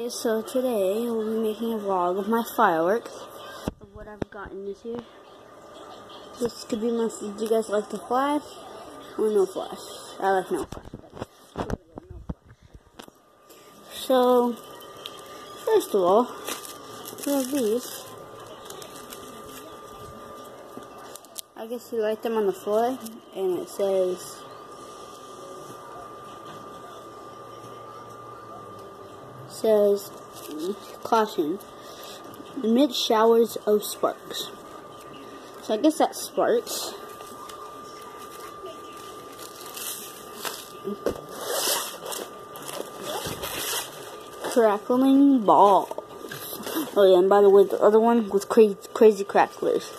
Okay, so today we'll be making a vlog of my fireworks, of what I've gotten this year. This could be my, do you guys like the flash or no flash? I like no flash. So, first of all, we have these. I guess you light them on the floor, and it says, caution, amid showers of sparks. So I guess that's sparks. Crackling balls. Oh yeah, and by the way, the other one was crazy cracklers.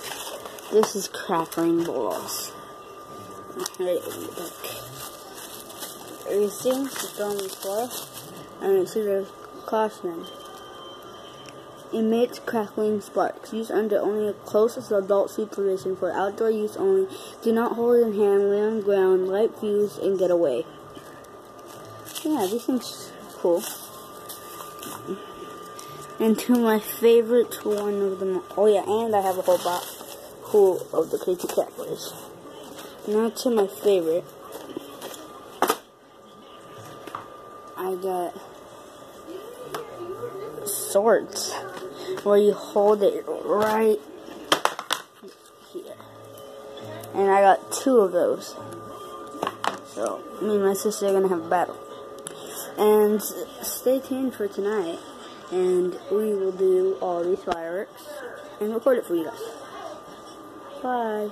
This is crackling balls. Alright, you see, it's on the floor, and it says caution. Emits crackling sparks. Use under only a closest adult supervision. For outdoor use only. Do not hold in hand, lay on ground, light fuse, and get away. Yeah, these things cool. And to my favorite one of them. Oh yeah, and I have a whole box full of the crazy cracklers. Now to my favorite. I got swords, where you hold it right here. And I got 2 of those. So, me and my sister are going to have a battle. And stay tuned for tonight. And we will do all these fireworks and record it for you guys. Bye.